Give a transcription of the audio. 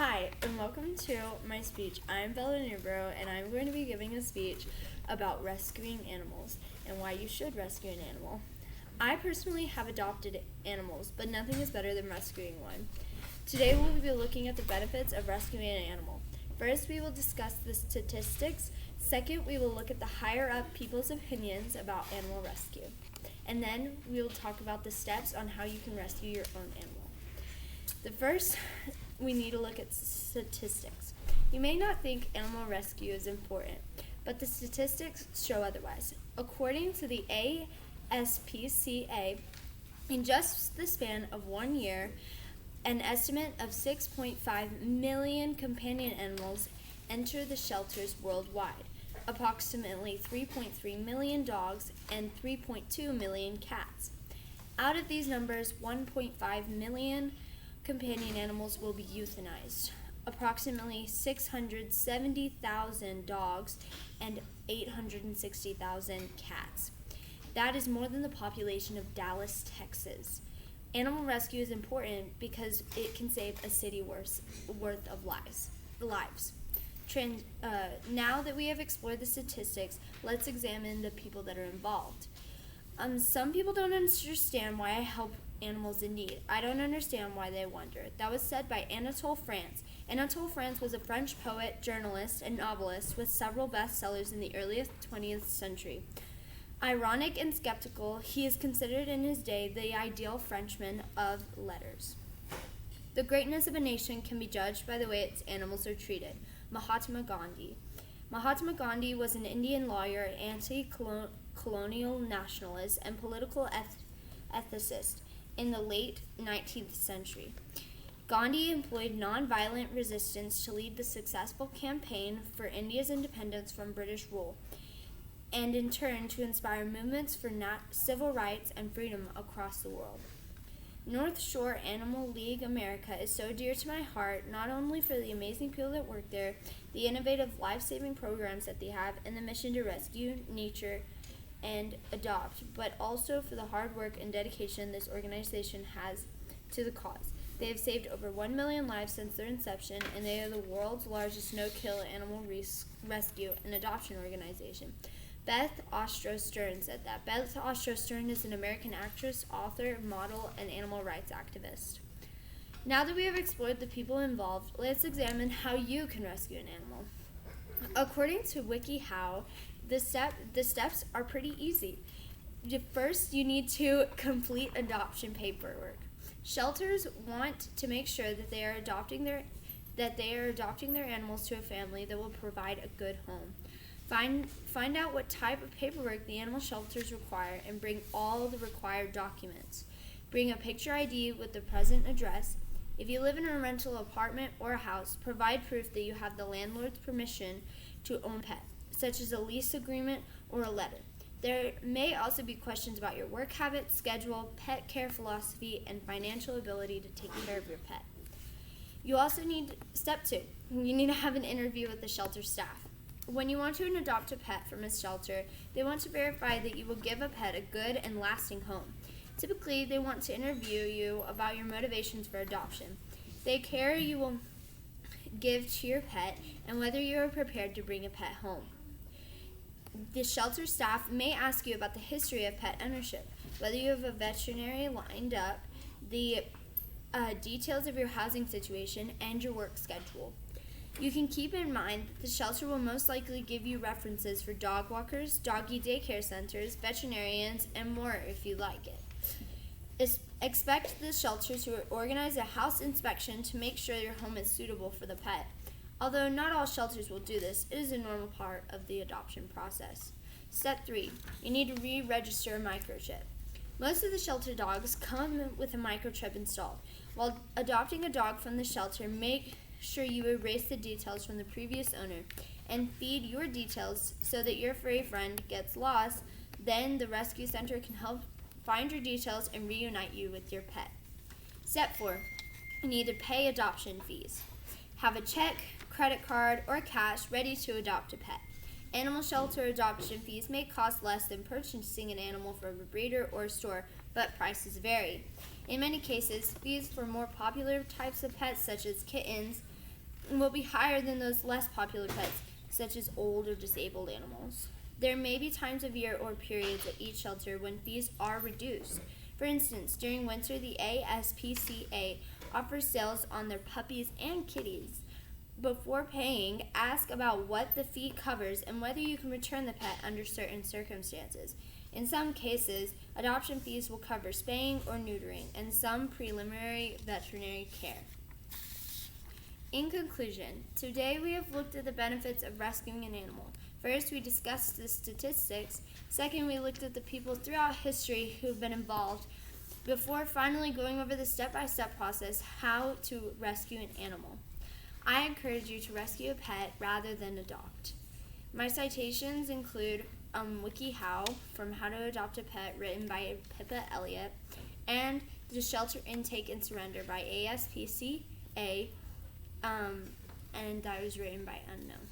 Hi, and welcome to my speech. I'm Bella Newbro, and I'm going to be giving a speech about rescuing animals and why you should rescue an animal. I personally have adopted animals, but nothing is better than rescuing one. Today we will be looking at the benefits of rescuing an animal. First, we will discuss the statistics. Second, we will look at the higher up people's opinions about animal rescue. And then we will talk about the steps on how you can rescue your own animal. The first, we need to look at statistics. You may not think animal rescue is important, but the statistics show otherwise. According to the ASPCA, in just the span of 1 year, an estimate of 6.5 million companion animals enter the shelters worldwide, approximately 3.3 million dogs and 3.2 million cats. Out of these numbers, 1.5 million companion animals will be euthanized, approximately 670,000 dogs and 860,000 cats. That is more than the population of Dallas, Texas. Animal rescue is important because it can save a city worth of lives. Now that we have explored the statistics, let's examine the people that are involved. Some people don't understand why I help animals in need. I don't understand why they wonder. That was said by Anatole France. Anatole France was a French poet, journalist, and novelist with several bestsellers in the early 20th century. Ironic and skeptical, he is considered in his day the ideal Frenchman of letters. The greatness of a nation can be judged by the way its animals are treated. Mahatma Gandhi. Mahatma Gandhi was an Indian lawyer, anti-colonial nationalist, and political ethicist in the late 19th century. Gandhi employed nonviolent resistance to lead the successful campaign for India's independence from British rule, and in turn to inspire movements for civil rights and freedom across the world. North Shore Animal League America is so dear to my heart, not only for the amazing people that work there, the innovative life-saving programs that they have, and the mission to rescue nature and adopt, but also for the hard work and dedication this organization has to the cause. They have saved over 1 million lives since their inception, and they are the world's largest no-kill animal rescue and adoption organization. Beth Ostro-Stern said that. Beth Ostro-Stern is an American actress, author, model, and animal rights activist. Now that we have explored the people involved, let's examine how you can rescue an animal. According to WikiHow, the steps are pretty easy. First, you need to complete adoption paperwork. Shelters want to make sure that they are adopting their animals to a family that will provide a good home. Find out what type of paperwork the animal shelters require and bring all the required documents. Bring a picture ID with the present address. If you live in a rental apartment or a house, provide proof that you have the landlord's permission to own a pet, such as a lease agreement or a letter. There may also be questions about your work habits, schedule, pet care philosophy, and financial ability to take care of your pet. You also need, step 2, you need to have an interview with the shelter staff. When you want to adopt a pet from a shelter, they want to verify that you will give a pet a good and lasting home. Typically, they want to interview you about your motivations for adoption, the care you will give to your pet, and whether you are prepared to bring a pet home. The shelter staff may ask you about the history of pet ownership, whether you have a veterinarian lined up, the details of your housing situation, and your work schedule. You can keep in mind that the shelter will most likely give you references for dog walkers, doggy daycare centers, veterinarians, and more if you like it. Expect the shelter to organize a house inspection to make sure your home is suitable for the pet. Although not all shelters will do this, it is a normal part of the adoption process. Step 3. You need to re-register a microchip. Most of the shelter dogs come with a microchip installed. While adopting a dog from the shelter, make sure you erase the details from the previous owner and feed your details so that your furry friend gets lost. Then the rescue center can help find your details and reunite you with your pet. Step 4. You need to pay adoption fees. Have a check, credit card, or cash ready to adopt a pet. Animal shelter adoption fees may cost less than purchasing an animal from a breeder or store, but prices vary. In many cases, fees for more popular types of pets such as kittens will be higher than those less popular pets, such as old or disabled animals. There may be times of year or periods at each shelter when fees are reduced. For instance, during winter, the ASPCA offers sales on their puppies and kitties. Before paying, ask about what the fee covers and whether you can return the pet under certain circumstances. In some cases, adoption fees will cover spaying or neutering and some preliminary veterinary care. In conclusion, today we have looked at the benefits of rescuing an animal. First, we discussed the statistics. Second, we looked at the people throughout history who have been involved, before finally going over the step-by-step process how to rescue an animal. I encourage you to rescue a pet rather than adopt. My citations include WikiHow from How to Adopt a Pet, written by Pippa Elliott, and The Shelter Intake and Surrender by ASPCA, and that was written by Unknown.